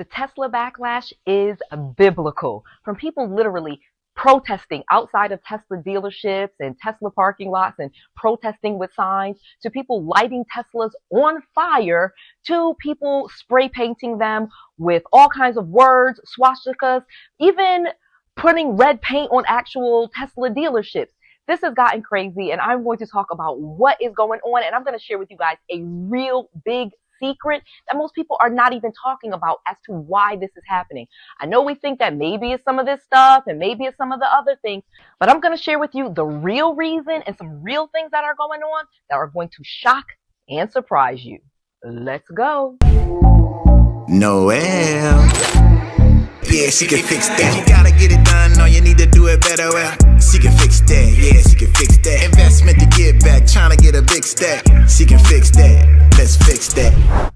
The Tesla backlash is biblical. From people literally protesting outside of Tesla dealerships and Tesla parking lots and protesting with signs, to people lighting Teslas on fire, to people spray painting them with all kinds of words, swastikas, even putting red paint on actual Tesla dealerships. This has gotten crazy, and I'm going to talk about what is going on, and I'm going to share with you guys a real big secret that most people are not even talking about as to why this is happening. I know we think that maybe it's some of this stuff and maybe it's some of the other things, but I'm going to share with you the real reason and some real things that are going on that are going to shock and surprise you. Let's go. Noelle. Yeah, she can fix that. You gotta get it done, or you need to do it better. Well, she can fix that. Yeah, she can fix that. Investment to get back, trying to get a big stack. She can fix that. Let's fix that.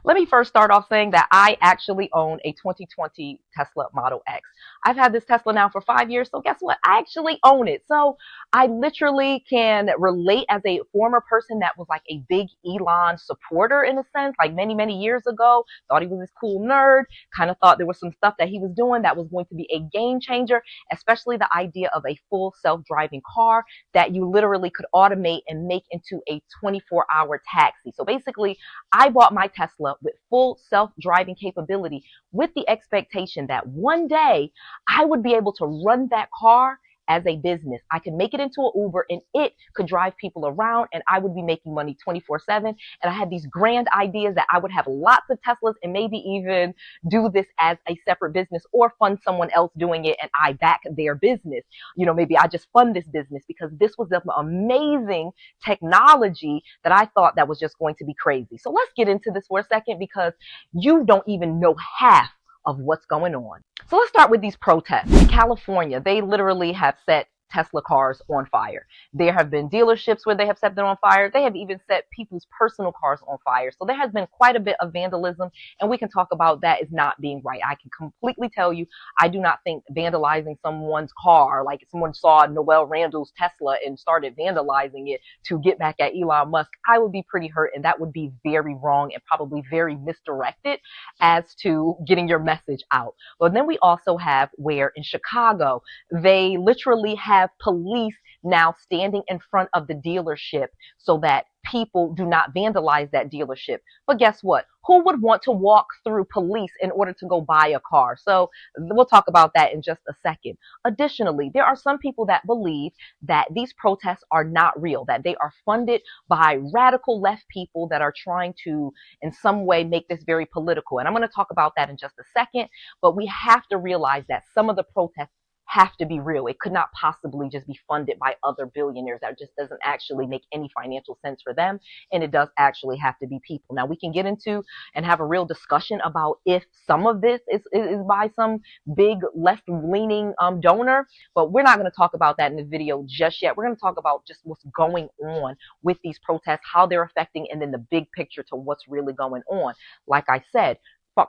Let me first start off saying that I actually own a 2020 Tesla Model X. I've had this Tesla now for 5 years, so guess what? I actually own it. So I literally can relate as a former person that was like a big Elon supporter in a sense, like many years ago. Thought he was this cool nerd, kind of thought there was some stuff that he was doing that was going to be a game changer, especially the idea of a full self-driving car that you literally could automate and make into a 24-hour taxi. So basically, I bought my Tesla with full self-driving capability with the expectation that one day I would be able to run that car as a business. I could make it into an Uber and it could drive people around and I would be making money 24/7. And I had these grand ideas that I would have lots of Teslas and maybe even do this as a separate business or fund someone else doing it and I back their business. You know, maybe I just fund this business because this was an amazing technology that I thought that was just going to be crazy. So let's get into this for a second because you don't even know half of what's going on. So let's start with these protests. In California, they literally have set Tesla cars on fire. There have been dealerships where they have set them on fire. They have even set people's personal cars on fire. So there has been quite a bit of vandalism, and we can talk about that as not being right. I can completely tell you, I do not think vandalizing someone's car, like if someone saw Noelle Randall's Tesla and started vandalizing it to get back at Elon Musk, I would be pretty hurt, and that would be very wrong and probably very misdirected as to getting your message out. But then we also have where in Chicago, they literally have police now standing in front of the dealership so that people do not vandalize that dealership. But guess what? Who would want to walk through police in order to go buy a car? So we'll talk about that in just a second. Additionally, there are some people that believe that these protests are not real, that they are funded by radical left people that are trying to in some way make this very political. And I'm going to talk about that in just a second. But we have to realize that some of the protests have to be real. It could not possibly just be funded by other billionaires. That just doesn't actually make any financial sense for them. And it does actually have to be people. Now we can get into and have a real discussion about if some of this is by some big left-leaning donor, but we're not going to talk about that in the video just yet. We're going to talk about just what's going on with these protests, how they're affecting, and then the big picture to what's really going on. Like I said,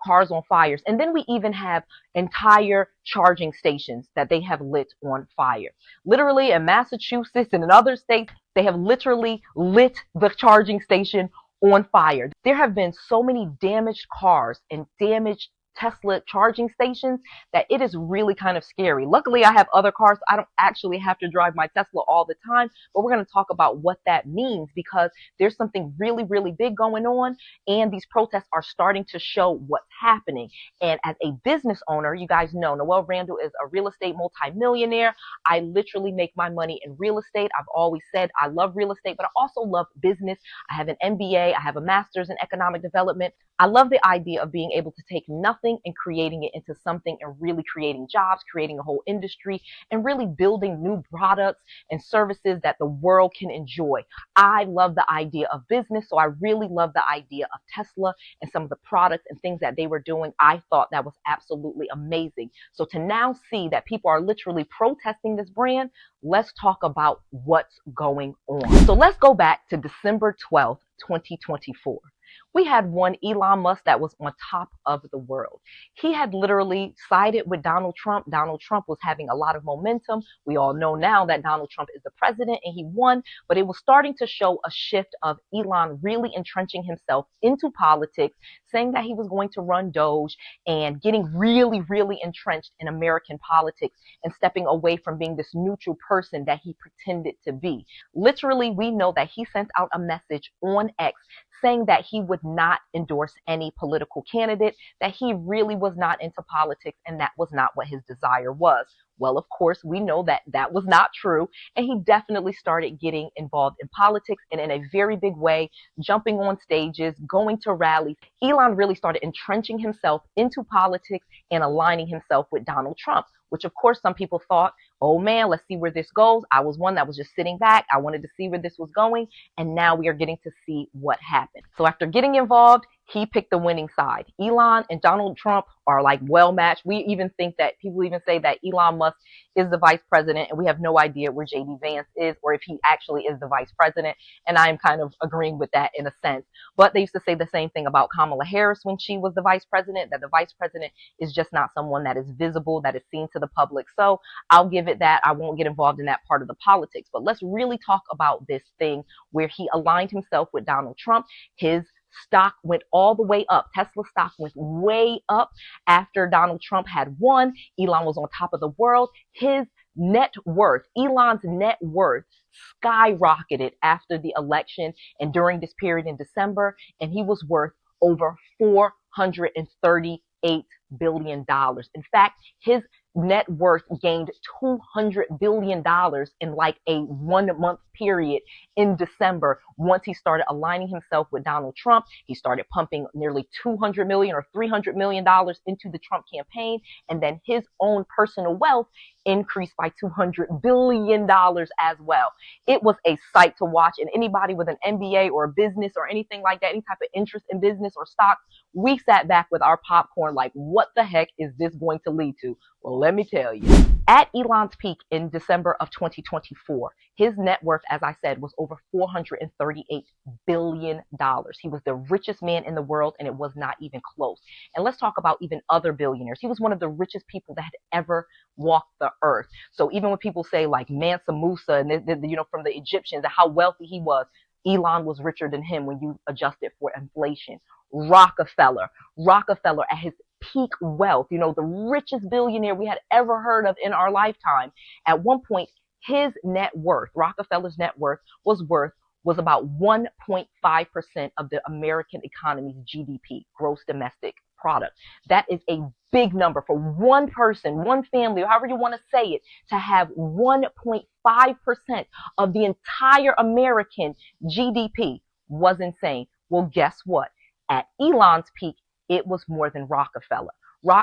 cars on fires, and then we even have entire charging stations that they have lit on fire. Literally in Massachusetts and in other states, they have literally lit the charging station on fire. There have been so many damaged cars and damaged Tesla charging stations that it is really kind of scary. Luckily, I have other cars. So I don't actually have to drive my Tesla all the time, but we're going to talk about what that means because there's something really big going on, and these protests are starting to show what's happening. And as a business owner, you guys know Noelle Randall is a real estate multimillionaire. I literally make my money in real estate. I've always said I love real estate, but I also love business. I have an MBA. I have a master's in economic development. I love the idea of being able to take nothing and creating it into something and really creating jobs, creating a whole industry, and really building new products and services that the world can enjoy. I love the idea of business, so I really love the idea of Tesla and some of the products and things that they were doing. I thought that was absolutely amazing. So to now see that people are literally protesting this brand, let's talk about what's going on. So let's go back to December 12th, 2024. We had one Elon Musk that was on top of the world. He had literally sided with Donald Trump. Donald Trump was having a lot of momentum. We all know now that Donald Trump is the president and he won, but it was starting to show a shift of Elon really entrenching himself into politics, saying that he was going to run Doge and getting really, really entrenched in American politics and stepping away from being this neutral person that he pretended to be. Literally, we know that he sent out a message on X saying that he would not endorse any political candidate, that he really was not into politics, and that was not what his desire was. Well, of course, we know that that was not true, and he definitely started getting involved in politics and in a very big way, jumping on stages, going to rallies. Elon really started entrenching himself into politics and aligning himself with Donald Trump, which of course some people thought, oh man, let's see where this goes. I was one that was just sitting back. I wanted to see where this was going, and now we are getting to see what happened. So after getting involved, he picked the winning side. Elon and Donald Trump are like well matched. We even think that people even say that Elon Musk is the vice president, and we have no idea where JD Vance is or if he actually is the vice president. And I am kind of agreeing with that in a sense. But they used to say the same thing about Kamala Harris when she was the vice president, that the vice president is just not someone that is visible, that is seen to the public. So I'll give it that. I won't get involved in that part of the politics. But let's really talk about this thing where he aligned himself with Donald Trump. His stock went all the way up. Tesla stock went way up after Donald Trump had won. Elon was on top of the world. His net worth, Elon's net worth, skyrocketed after the election and during this period in December, and he was worth over $438 billion. In fact, his net worth gained $200 billion in like a 1 month period in December. Once he started aligning himself with Donald Trump, he started pumping nearly $200 million or $300 million into the Trump campaign, and then his own personal wealth increased by $200 billion as well. It was a sight to watch, and anybody with an MBA or a business or anything like that, any type of interest in business or stocks, we sat back with our popcorn like, what the heck is this going to lead to? Well, let me tell you. At Elon's peak in December of 2024, his net worth, as I said, was over $438 billion. He was the richest man in the world, and it was not even close. And let's talk about even other billionaires. He was one of the richest people that had ever walked the earth. So even when people say like Mansa Musa and you know, from the Egyptians and how wealthy he was, Elon was richer than him when you adjust it for inflation. Rockefeller at his peak wealth, you know, the richest billionaire we had ever heard of in our lifetime. At one point, his net worth, Rockefeller's net worth, was about 1.5% of the American economy's GDP, gross domestic product. That is a big number for one person, one family, or however you want to say it, to have 1.5% of the entire American GDP was insane. Well, guess what? At Elon's peak, it was more than Rockefeller.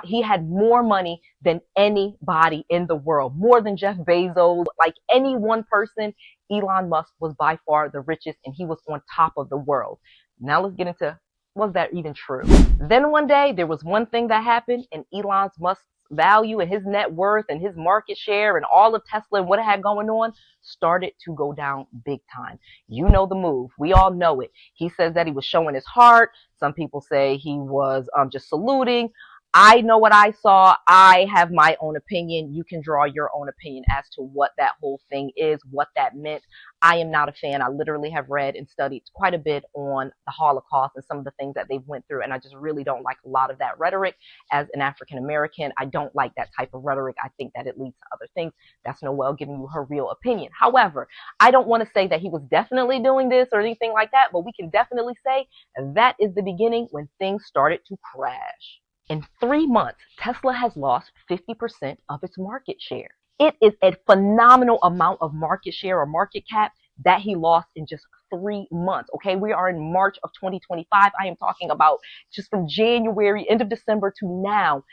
He had more money than anybody in the world, more than Jeff Bezos, like any one person. Elon Musk was by far the richest, and he was on top of the world. Now let's get into, was that even true? Then one day, there was one thing that happened, and Elon Musk's value and his net worth and his market share and all of Tesla and what it had going on started to go down big time. You know the move. We all know it. He says that he was showing his heart. Some people say he was just saluting. I know what I saw. I have my own opinion. You can draw your own opinion as to what that whole thing is, what that meant. I am not a fan. I literally have read and studied quite a bit on the Holocaust and some of the things that they've went through, and I just really don't like a lot of that rhetoric. As an African American, I don't like that type of rhetoric. I think that it leads to other things. That's Noelle giving you her real opinion. However, I don't want to say that he was definitely doing this or anything like that, but we can definitely say that is the beginning when things started to crash. In 3 months, Tesla has lost 50% of its market share. It is a phenomenal amount of market share or market cap that he lost in just 3 months. Okay, we are in March of 2025. I am talking about just from January, end of December to now,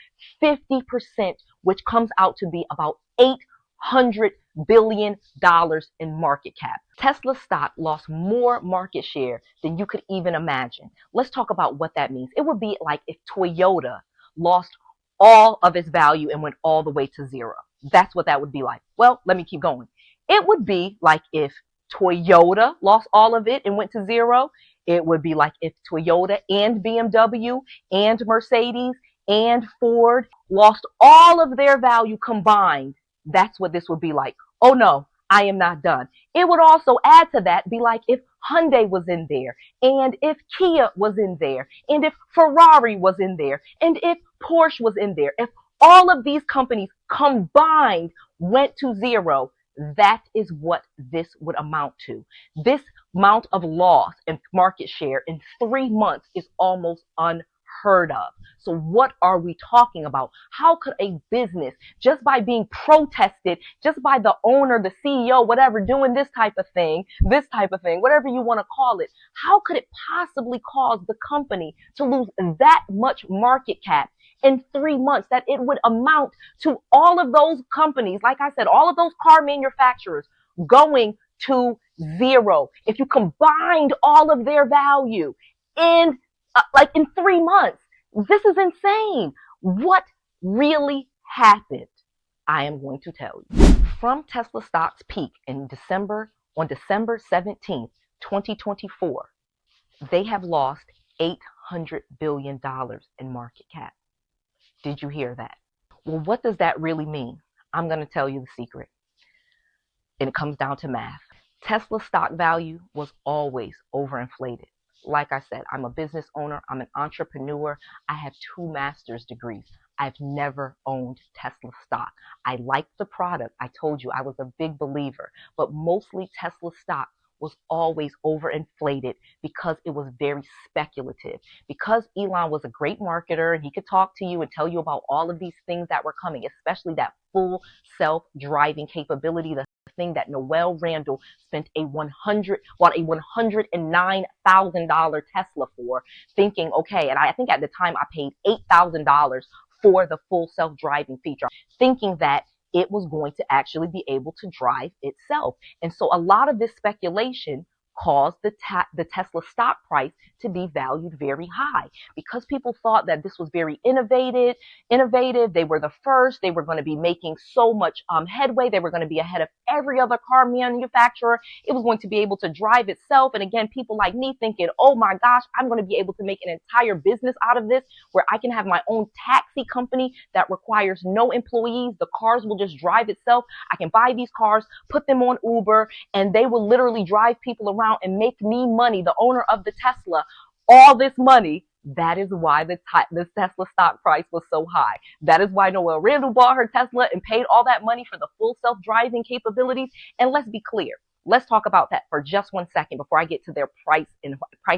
50%, which comes out to be about $800 billion in market cap. Tesla stock lost more market share than you could even imagine. Let's talk about what that means. It would be like if Toyota lost all of its value and went all the way to zero. That's what that would be like. Well, let me keep going. It would be like if Toyota lost all of it and went to zero. It would be like if Toyota and BMW and Mercedes and Ford lost all of their value combined. That's what this would be like. Oh no, I am not done. It would also add to that, be like if Hyundai was in there, and if Kia was in there, and if Ferrari was in there, and if Porsche was in there. If all of these companies combined went to zero, that is what this would amount to. This amount of loss in market share in 3 months is almost unheard of. So what are we talking about? How could a business, just by being protested, just by the owner, the CEO, whatever, doing this type of thing, whatever you want to call it, how could it possibly cause the company to lose that much market cap in 3 months, that it would amount to all of those companies, like I said, all of those car manufacturers going to zero? If you combined all of their value in 3 months, this is insane. What really happened? I am going to tell you. From Tesla stock's peak in December 17th, 2024, they have lost $800 billion in market cap. Did you hear that? Well, what does that really mean? I'm going to tell you the secret. And it comes down to math. Tesla stock value was always overinflated. Like I said, I'm a business owner. I'm an entrepreneur. I have 2 master's degrees. I've never owned Tesla stock. I liked the product. I told you I was a big believer, but mostly Tesla stock was always overinflated because it was very speculative. Because Elon was a great marketer and he could talk to you and tell you about all of these things that were coming, especially that full self-driving capability, the thing that Noelle Randall spent a $109,000 Tesla for, thinking, okay, and I think at the time I paid $8,000 for the full self-driving feature, thinking that it was going to actually be able to drive itself. And so a lot of this speculation caused the Tesla stock price to be valued very high, because people thought that this was very innovative. They were the first. They were going to be making so much headway. They were going to be ahead of every other car manufacturer. It was going to be able to drive itself. And again, people like me thinking, oh my gosh, I'm going to be able to make an entire business out of this, where I can have my own taxi company that requires no employees. The cars will just drive itself. I can buy these cars, put them on Uber, and they will literally drive people around and make me money, the owner of the Tesla, all this money. That is why this Tesla stock price was so high. That is why Noelle Randall bought her Tesla and paid all that money for the full self-driving capabilities. And let's be clear. Let's talk about that for just 1 second before I get to their price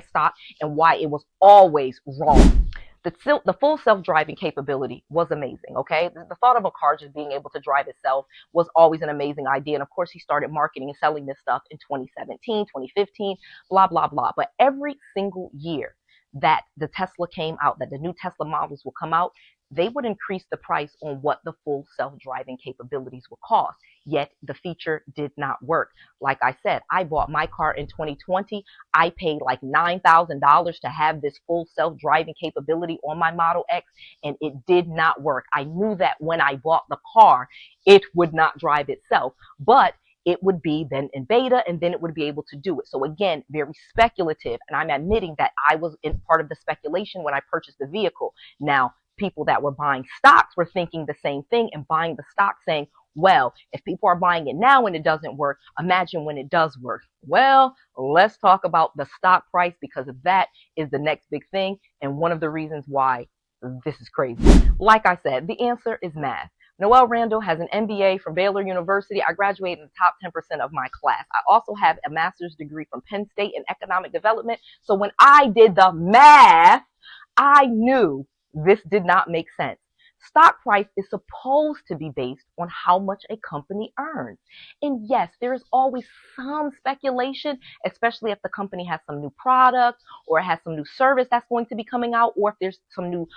stock and why it was always wrong. The full self-driving capability was amazing, okay? The thought of a car just being able to drive itself was always an amazing idea. And of course, he started marketing and selling this stuff in 2017, 2015, blah, blah, blah. But every single year that the Tesla came out, that the new Tesla models will come out, they would increase the price on what the full self-driving capabilities would cost. Yet the feature did not work. Like I said, I bought my car in 2020. I paid like $9,000 to have this full self-driving capability on my Model X, and it did not work. I knew that when I bought the car, it would not drive itself, but it would be then in beta, and then it would be able to do it. So again, very speculative. And I'm admitting that I was in part of the speculation when I purchased the vehicle. Now, people that were buying stocks were thinking the same thing and buying the stock, saying, well, if people are buying it now and it doesn't work, imagine when it does work. Well, let's talk about the stock price, because that is the next big thing and one of the reasons why this is crazy. Like I said, the answer is math. Noelle Randall has an MBA from Baylor University. I graduated in the top 10% of my class. I also have a master's degree from Penn State in economic development. So when I did the math, I knew this did not make sense. Stock price is supposed to be based on how much a company earns. And yes, there is always some speculation, especially if the company has some new product or has some new service that's going to be coming out, or if there's some new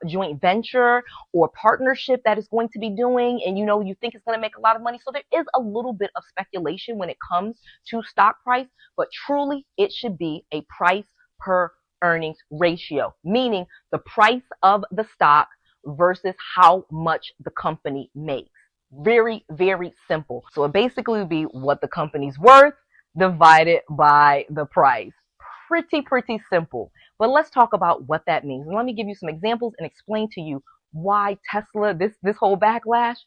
joint venture or partnership that is going to be doing, and you think it's going to make a lot of money. So there is a little bit of speculation when it comes to stock price, but truly it should be a price per earnings ratio, meaning the price of the stock versus how much the company makes. Very, very simple. So it basically would be what the company's worth divided by the price. pretty simple. But let's talk about what that means. And let me give you some examples and explain to you why Tesla, this whole backlash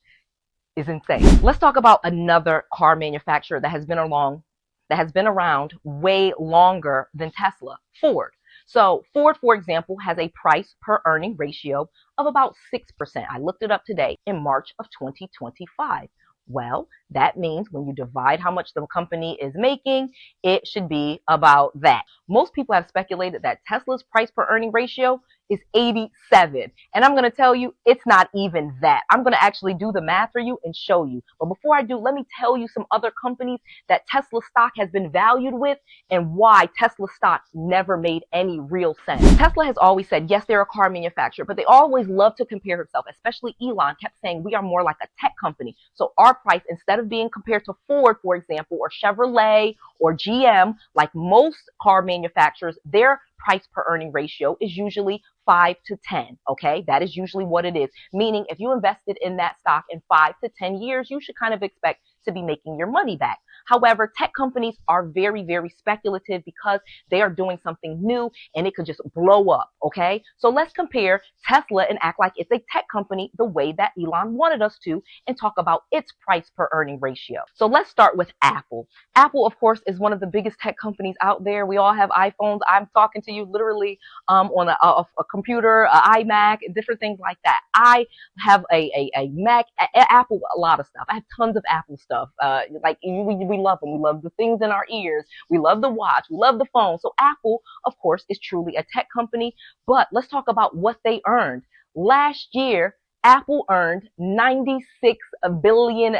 is insane. Let's talk about another car manufacturer that has been around way longer than Tesla, Ford. So Ford, for example, has a price per earning ratio of about 6%. I looked it up today in March of 2025. Well, that means when you divide how much the company is making, it should be about that. Most people have speculated that Tesla's price per earning ratio is 87. And I'm going to tell you, it's not even that. I'm going to actually do the math for you and show you. But before I do, let me tell you some other companies that Tesla stock has been valued with and why Tesla stock never made any real sense. Tesla has always said, yes, they're a car manufacturer, but they always love to compare itself, especially Elon kept saying we are more like a tech company. So our price, instead of being compared to Ford, for example, or Chevrolet or GM, like most car manufacturers, their price per earning ratio is usually 5 to 10. Okay, that is usually what it is. Meaning if you invested in that stock in 5 to 10 years, you should kind of expect to be making your money back. However, tech companies are very speculative because they are doing something new and it could just blow up. Okay, so let's compare Tesla and act like it's a tech company the way that Elon wanted us to and talk about its price per earning ratio. So let's start with Apple. Apple, of course, is one of the biggest tech companies out there. We all have iPhones. I'm talking to you literally on a computer, iMac, different things like that. I have a Mac, Apple, a lot of stuff. I have tons of Apple stuff. Like we love them. We love the things in our ears. We love the watch. We love the phone. So Apple, of course, is truly a tech company. But let's talk about what they earned. Last year, Apple earned $96 billion.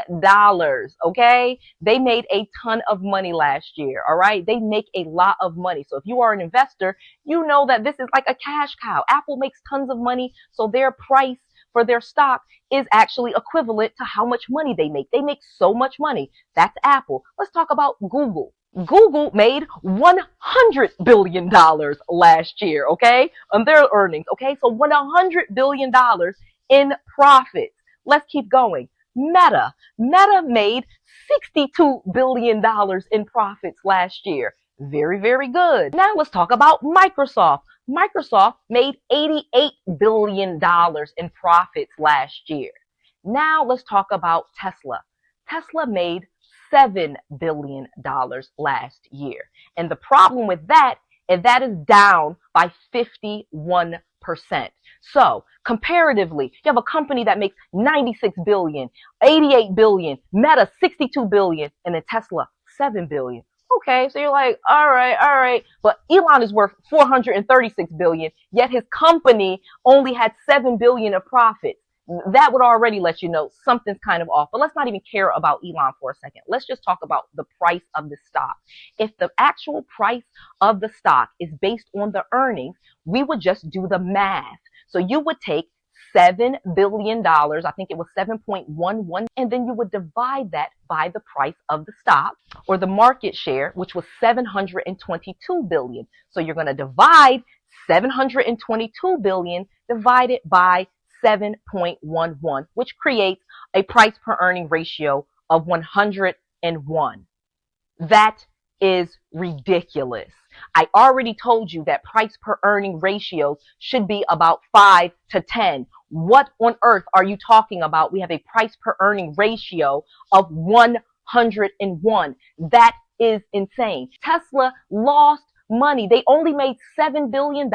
Okay, they made a ton of money last year. All right, they make a lot of money. So if you are an investor, you know that this is like a cash cow. Apple makes tons of money, so their price for their stock is actually equivalent to how much money they make. They make so much money. That's Apple. Let's talk about Google. Google made $100 billion last year, okay, on their earnings, okay? So $100 billion in profits. Let's keep going. Meta made $62 billion in profits last year. Very good. Now let's talk about Microsoft. Microsoft made $88 billion in profits last year. Now let's talk about Tesla. Tesla made $7 billion last year. And the problem with that is that is down by 51%. So comparatively, you have a company that makes $96 billion, $88 billion, Meta $62 billion, and then Tesla $7 billion. Okay, so you're like, all right. But Elon is worth $436 billion, yet his company only had $7 billion of profits. That would already let you know something's kind of off. But let's not even care about Elon for a second. Let's just talk about the price of the stock. If the actual price of the stock is based on the earnings, we would just do the math. So you would take $7 billion, I think it was 7.11, and then you would divide that by the price of the stock or the market share, which was 722 billion. So you're going to divide 722 billion divided by 7.11, which creates a price per earning ratio of 101. That is ridiculous. I already told you that price per earning ratios should be about 5 to 10. What on earth are you talking about? We have a price per earning ratio of 101. That is insane. Tesla lost money. They only made $7 billion.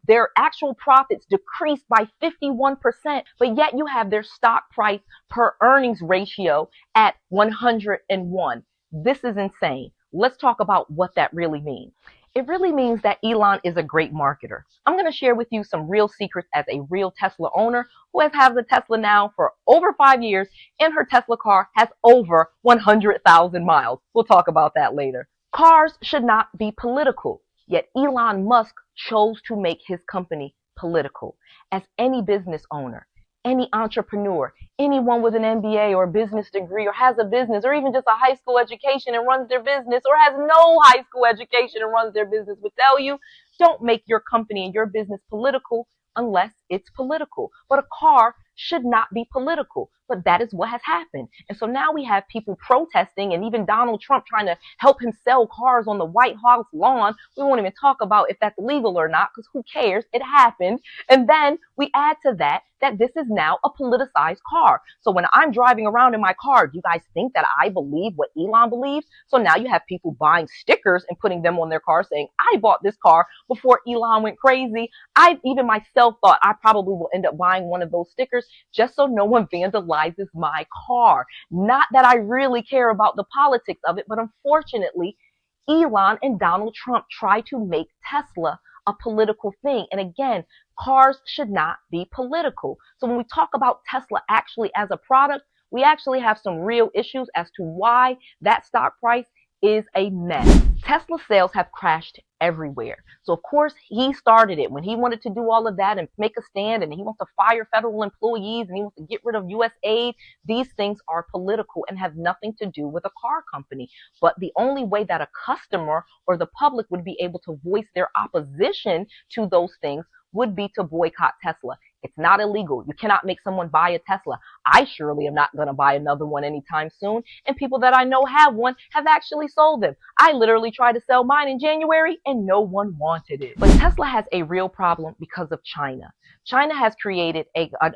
Their actual profits decreased by 51%, but yet you have their stock price per earnings ratio at 101. This is insane. Let's talk about what that really means. It really means that Elon is a great marketer. I'm going to share with you some real secrets as a real Tesla owner who has had the Tesla now for over 5 years, and her Tesla car has over 100,000 miles. We'll talk about that later. Cars should not be political, yet Elon Musk chose to make his company political. As any business owner, any entrepreneur, anyone with an MBA or a business degree or has a business or even just a high school education and runs their business or has no high school education and runs their business would tell you, don't make your company and your business political unless it's political. But a car should not be political. but that is what has happened. And so now we have people protesting, and even Donald Trump trying to help him sell cars on the White House lawn. We won't even talk about if that's legal or not, because who cares? It happened. And then we add to that this is now a politicized car. So when I'm driving around in my car, do you guys think that I believe what Elon believes? So now you have people buying stickers and putting them on their car saying, I bought this car before Elon went crazy. I even myself thought I probably will end up buying one of those stickers just so no one vandalizes my car. Not that I really care about the politics of it, but unfortunately, Elon and Donald Trump try to make Tesla a political thing. And again, cars should not be political. So when we talk about Tesla actually as a product, we actually have some real issues as to why that stock price is a mess. Tesla sales have crashed everywhere. So of course he started it when he wanted to do all of that and make a stand, and he wants to fire federal employees, and he wants to get rid of US aid. These things are political and have nothing to do with a car company. But the only way that a customer or the public would be able to voice their opposition to those things would be to boycott Tesla. It's not illegal. You cannot make someone buy a Tesla. I surely am not going to buy another one anytime soon. And people that I know have one have actually sold them. I literally tried to sell mine in January and no one wanted it. But Tesla has a real problem because of China. China has created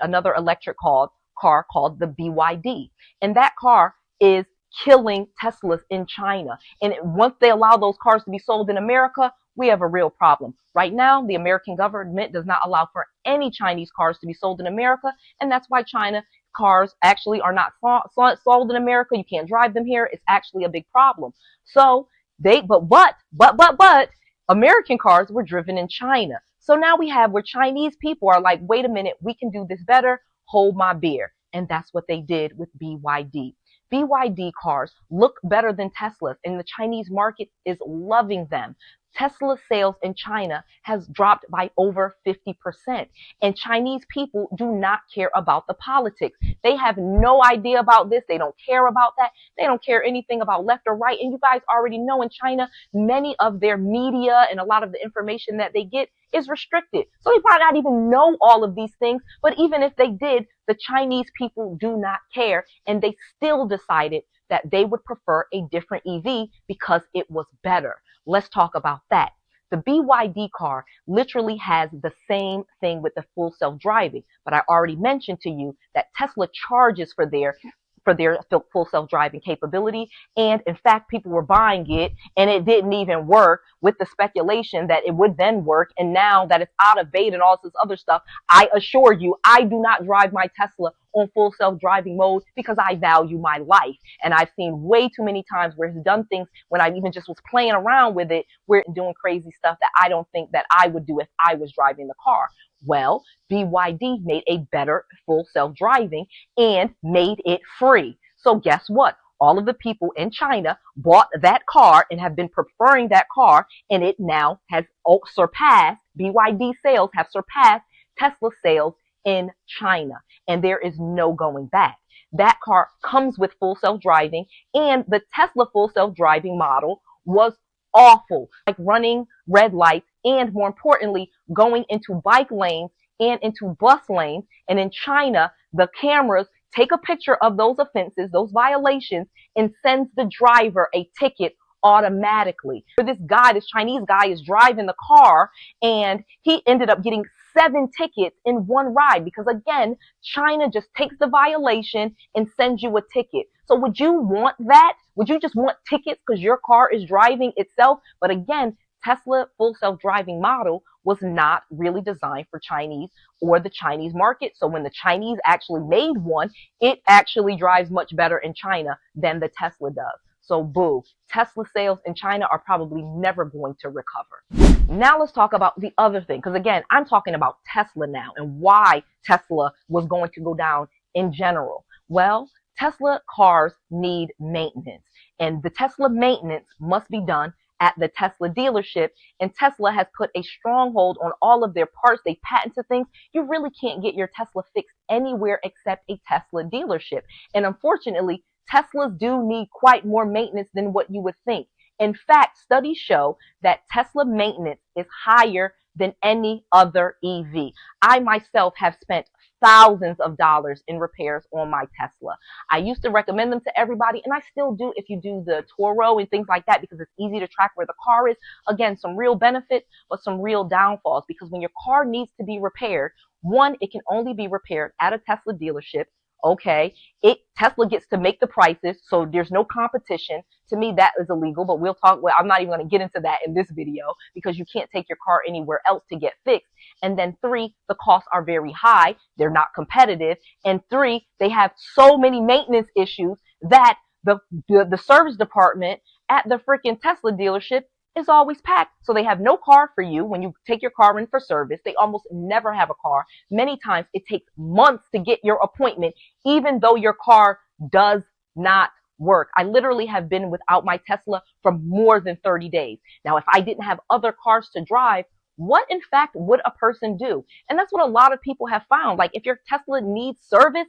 another electric car called the BYD. And that car is killing Teslas in China. And once they allow those cars to be sold in America, we have a real problem. Right now, the American government does not allow for any Chinese cars to be sold in America, and that's why China cars actually are not sold in America. You can't drive them here. It's actually a big problem. So but American cars were driven in China. So now we have where Chinese people are like, wait a minute, we can do this better. Hold my beer. And that's what they did with BYD. BYD cars look better than Teslas, and the Chinese market is loving them. Tesla sales in China has dropped by over 50%. And Chinese people do not care about the politics. They have no idea about this. They don't care about that. They don't care anything about left or right. And you guys already know in China, many of their media and a lot of the information that they get is restricted. So they might not even know all of these things. But even if they did, the Chinese people do not care. And they still decided that they would prefer a different EV because it was better. Let's talk about that. The BYD car literally has the same thing with the full self-driving, but I already mentioned to you that Tesla charges for their full self-driving capability. And in fact, people were buying it and it didn't even work, with the speculation that it would then work. And now that it's out of beta and all this other stuff, I assure you, I do not drive my Tesla on full self-driving mode because I value my life. And I've seen way too many times where it's done things when I even just was playing around with it, where it's doing crazy stuff that I don't think that I would do if I was driving the car. Well, BYD made a better full self-driving and made it free. So guess what? All of the people in China bought that car and have been preferring that car, and it now has surpassed, BYD sales have surpassed Tesla sales in China, and there is no going back. That car comes with full self-driving, and the Tesla full self-driving model was awful, like running red lights, and more importantly, going into bike lanes and into bus lanes. And in China, the cameras take a picture of those offenses, those violations, and sends the driver a ticket automatically. This Chinese guy is driving the car, and he ended up getting 7 tickets in one ride because, again, China just takes the violation and sends you a ticket. So would you want that? Would you just want tickets because your car is driving itself? But again, Tesla full self-driving model was not really designed for Chinese or the Chinese market. So when the Chinese actually made one, it actually drives much better in China than the Tesla does. So boo, Tesla sales in China are probably never going to recover. Now let's talk about the other thing, because again, I'm talking about Tesla now and why Tesla was going to go down in general. Well, Tesla cars need maintenance, and the Tesla maintenance must be done at the Tesla dealership, and Tesla has put a stronghold on all of their parts. They patented things. You really can't get your Tesla fixed anywhere except a Tesla dealership. And unfortunately, Teslas do need quite more maintenance than what you would think. In fact, studies show that Tesla maintenance is higher than any other EV. I myself have spent thousands of dollars in repairs on my Tesla. I used to recommend them to everybody, and I still do if you do the Toro and things like that, because it's easy to track where the car is. Again, some real benefits, but some real downfalls, because when your car needs to be repaired, one, it can only be repaired at a Tesla dealership. Okay, Tesla gets to make the prices, so there's no competition. To me, that is illegal, but we'll talk. Well, I'm not even going to get into that in this video, because you can't take your car anywhere else to get fixed. And then three, the costs are very high. They're not competitive. And three, they have so many maintenance issues that the service department at the freaking Tesla dealership is always packed. So they have no car for you when you take your car in for service. They almost never have a car. Many times it takes months to get your appointment, even though your car does not work. I literally have been without my Tesla for more than 30 days. Now, if I didn't have other cars to drive, what in fact would a person do? And that's what a lot of people have found. Like, if your Tesla needs service,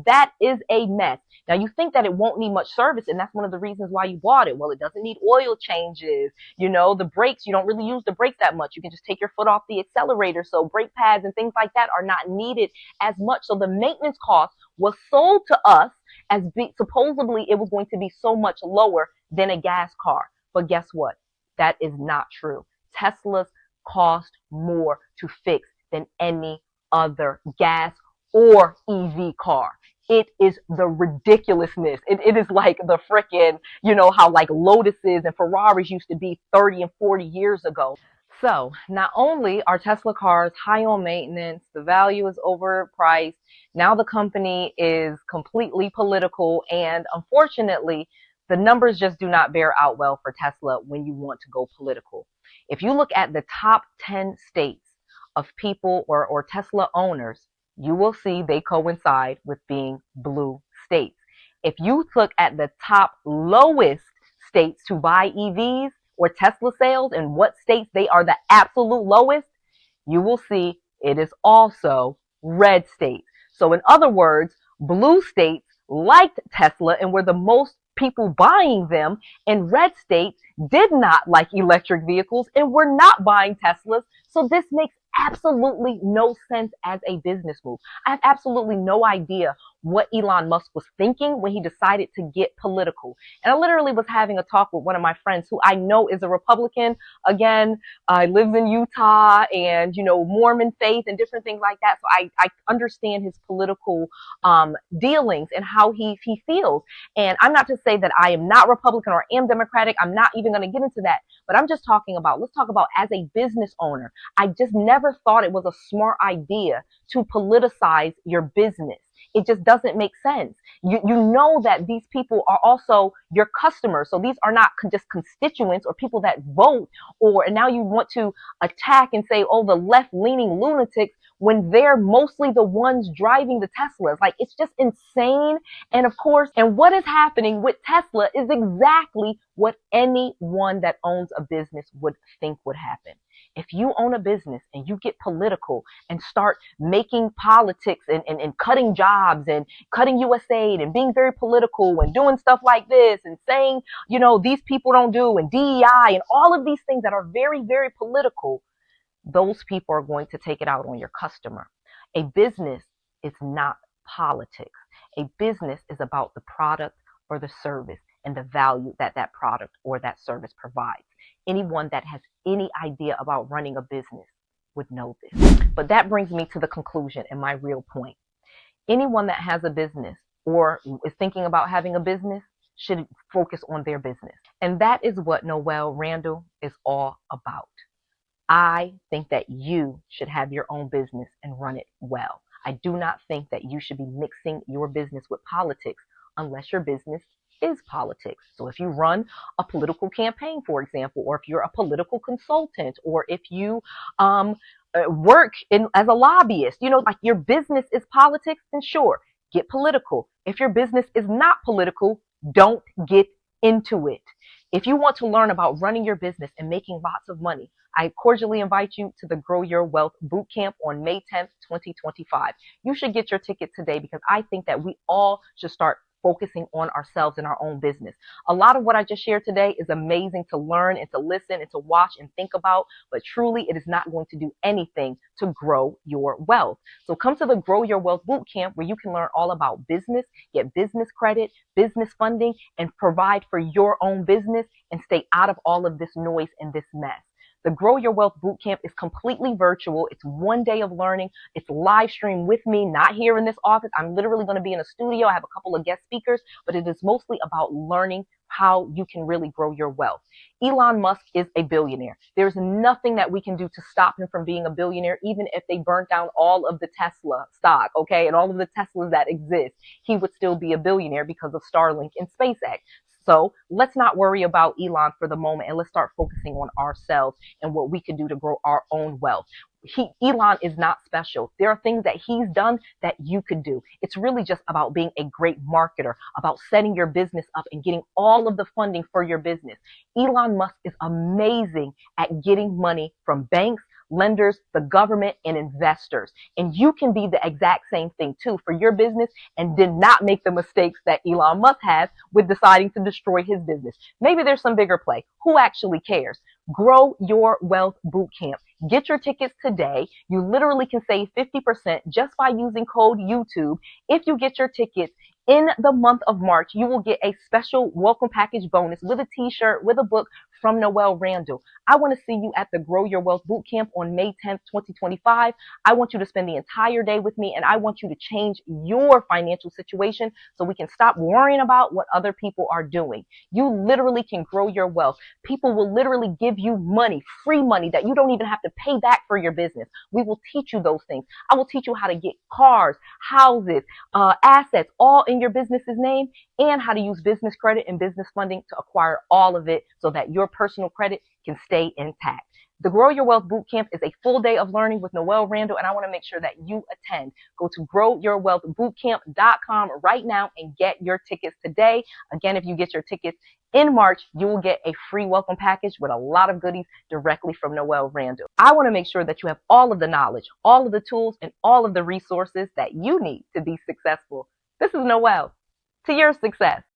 that is a mess. Now, you think that it won't need much service, and that's one of the reasons why you bought it. Well, it doesn't need oil changes. You know, the brakes, you don't really use the brakes that much. You can just take your foot off the accelerator. So brake pads and things like that are not needed as much. So the maintenance cost was sold to us as supposedly it was going to be so much lower than a gas car. But guess what? That is not true. Teslas cost more to fix than any other gas or EV car. It is the ridiculousness. It is like the frickin', you know, how like Lotuses and Ferraris used to be 30 and 40 years ago. So not only are Tesla cars high on maintenance, the value is overpriced, now the company is completely political, and unfortunately, the numbers just do not bear out well for Tesla when you want to go political. If you look at the top 10 states of people or Tesla owners, you will see they coincide with being blue states. If you look at the top lowest states to buy EVs or Tesla sales and what states they are the absolute lowest, you will see it is also red states. So in other words, blue states liked Tesla and were the most people buying them, and red states did not like electric vehicles and were not buying Teslas. So this makes absolutely no sense as a business move. I have absolutely no idea what Elon Musk was thinking when he decided to get political. And I literally was having a talk with one of my friends who I know is a Republican. Again, lives in Utah, and, you know, Mormon faith and different things like that. So I understand his political dealings and how he feels. And I'm not to say that I am not Republican or am Democratic. I'm not even going to get into that. But I'm just talking about, let's talk about as a business owner. I just never thought it was a smart idea to politicize your business. It just doesn't make sense. You know that these people are also your customers. So these are not just constituents or people that vote, and now you want to attack and say, oh, the left-leaning lunatics, when they're mostly the ones driving the Teslas. Like, it's just insane. And of course, and what is happening with Tesla is exactly what anyone that owns a business would think would happen. If you own a business and you get political and start making politics and cutting jobs and cutting USAID and being very political and doing stuff like this and saying, you know, these people don't do, and DEI and all of these things that are very, very political, those people are going to take it out on your customer. A business is not politics. A business is about the product or the service and the value that that product or that service provides. Anyone that has any idea about running a business would know this. But that brings me to the conclusion and my real point. Anyone that has a business or is thinking about having a business should focus on their business. And that is what Noelle Randall is all about. I think that you should have your own business and run it well. I do not think that you should be mixing your business with politics unless your business is politics. So if you run a political campaign, for example, or if you're a political consultant, or if you work as a lobbyist, you know, like your business is politics, then sure, get political. If your business is not political, don't get into it. If you want to learn about running your business and making lots of money, I cordially invite you to the Grow Your Wealth Bootcamp on May 10th, 2025. You should get your ticket today, because I think that we all should start focusing on ourselves and our own business. A lot of what I just shared today is amazing to learn and to listen and to watch and think about, but truly it is not going to do anything to grow your wealth. So come to the Grow Your Wealth Bootcamp, where you can learn all about business, get business credit, business funding, and provide for your own business and stay out of all of this noise and this mess. The Grow Your Wealth Bootcamp is completely virtual. It's 1 day of learning. It's live streamed with me, not here in this office. I'm literally going to be in a studio. I have a couple of guest speakers, but it is mostly about learning how you can really grow your wealth. Elon Musk is a billionaire. There's nothing that we can do to stop him from being a billionaire, even if they burnt down all of the Tesla stock, okay, and all of the Teslas that exist. He would still be a billionaire because of Starlink and SpaceX. So let's not worry about Elon for the moment, and let's start focusing on ourselves and what we can do to grow our own wealth. Elon is not special. There are things that he's done that you could do. It's really just about being a great marketer, about setting your business up and getting all of the funding for your business. Elon Musk is amazing at getting money from banks, lenders, the government, and investors. And you can be the exact same thing too for your business and did not make the mistakes that Elon Musk has with deciding to destroy his business. Maybe there's some bigger play. Who actually cares? Grow Your Wealth Bootcamp. Get your tickets today. You literally can save 50% just by using code YouTube. If you get your tickets in the month of March, you will get a special welcome package bonus with a t-shirt, with a book from Noelle Randall. I want to see you at the Grow Your Wealth Bootcamp on May 10th, 2025. I want you to spend the entire day with me, and I want you to change your financial situation so we can stop worrying about what other people are doing. You literally can grow your wealth. People will literally give you money, free money that you don't even have to pay back for your business. We will teach you those things. I will teach you how to get cars, houses, assets, all in your business's name, and how to use business credit and business funding to acquire all of it so that your personal credit can stay intact. The Grow Your Wealth Bootcamp is a full day of learning with Noelle Randall, and I want to make sure that you attend. Go to growyourwealthbootcamp.com right now and get your tickets today. Again, if you get your tickets in March, you will get a free welcome package with a lot of goodies directly from Noelle Randall. I want to make sure that you have all of the knowledge, all of the tools, and all of the resources that you need to be successful. This is Noelle. To your success.